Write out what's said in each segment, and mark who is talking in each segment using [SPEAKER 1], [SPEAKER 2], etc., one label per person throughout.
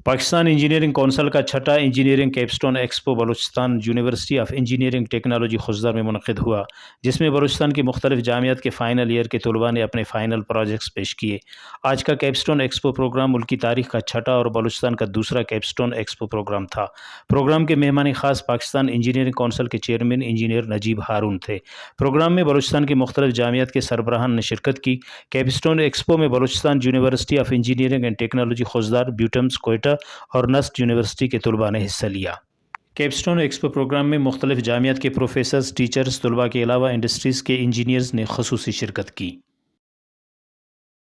[SPEAKER 1] Pakistan engineering council का छठा engineering capstone expo Balochistan university of engineering technology Khuzdar में मुनक़िद हुआ, जिसमें बलूचिस्तान की मुख्तलिफ जामियात के फ़ाइनल ईयर के तलबा ने अपने फ़ाइनल प्रोजेक्ट्स पेश किए। आज का कैपस्टोन एक्सपो प्रोग्राम मुल्क की तारीख का छठा और बलूचिस्तान का दूसरा कैपस्टोन एक्सपो प्रोग्राम था। प्रोग्राम के मेहमान ख़ास पाकिस्तान इंजीनियरिंग कौंसल के चेयरमैन इंजीनियर नजीब हारून थे। प्रोग्राम में बलूचिस्तान की मुख्तलिफ जामियात के सरबराहान ने शिरकत की। कैपस्टोन एक्सपो में Balochistan university of engineering and technology Khuzdar, BUITEMS, Quetta और नस्ट यूनिवर्सिटी के तलबा ने हिस्सा लिया। कैपस्टोन एक्सपो प्रोग्राम में मुख्तलिफ जामियात के प्रोफेसर्स, टीचर्स, तलबा के अलावा इंडस्ट्रीज़ के इंजीनियर्स ने खसूसी शिरकत की।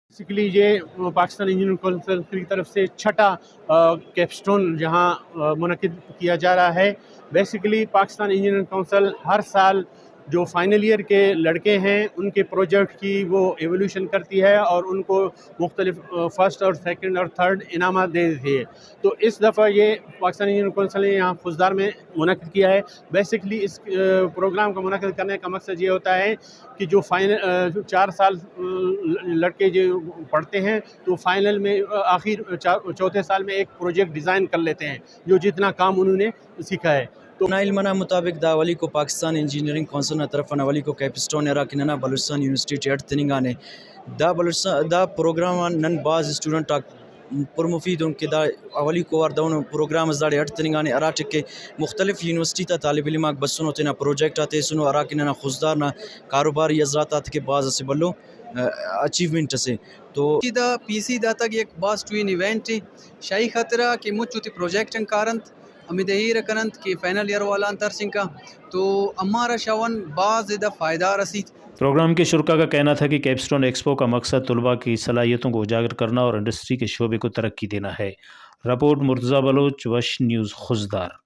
[SPEAKER 2] बेसिकली ये पाकिस्तान इंजीनियरिंग कौंसिल की तरफ से छठा कैपस्टोन जहाँ मुनक़िद किया जा रहा है। बेसिकली पाकिस्तान इंजीनियरिंग कौंसिल हर साल जो फाइनल ईयर के लड़के हैं उनके प्रोजेक्ट की वो एवोल्यूशन करती है और उनको मुख्तलिफ फर्स्ट और सेकंड और थर्ड इनामात दे देती है। तो इस दफ़ा ये पाकिस्तान इंजीनियरिंग कौंसिल ने यहाँ खुजदार में मुनक़िद किया है। बेसिकली इस प्रोग्राम का मुनक़िद करने का मकसद ये होता है कि जो फाइनल 4 साल लड़के जो पढ़ते हैं तो फाइनल में आखिर चौथे साल में एक प्रोजेक्ट डिज़ाइन कर लेते हैं जो जितना काम उन्होंने सीखा है।
[SPEAKER 3] तो नाइलमना मुताबिक दावली को पाकिस्तान इंजीनियरिंग कौंसिल तरफ नवली को कैपस्टोन राकिना बलूचिस्तान यूनिवर्सिटी एट तिनिंगाने दा प्रोग्राम नन बाज स्टूडेंट पुरमुफीद उनके दा अवली को और दोनों प्रोग्राम दाड़े अट तिनिंगाने अराटिक के मुख्तलिफ यूनिवर्सिटी ता तालिब इल्म बसुनो तेना प्रोजेक्ट आते सुनो अराकिना खुजदार ना कारोबारी अजरात आते के बाज से बल्लो अचीवमेंट से तो
[SPEAKER 4] दा पीसी दाता की एक बास टू इन इवेंट शाही खतरा कि मुचुती प्रोजेक्ट कारंत अमित ही रकनंत कि फाइनल ईयर वाला अंतर सिंह का तो हमारा शवन बाज ज़्यादा फ़ायदा रसीद।
[SPEAKER 1] प्रोग्राम के शुरा का कहना था कि कैपस्टोन एक्सपो का मकसद तलबा की सलाहियतों को उजागर करना और इंडस्ट्री के शोबे को तरक्की देना है। रिपोर्ट मुर्तज़ा बलोच, वश न्यूज़, खुजदार।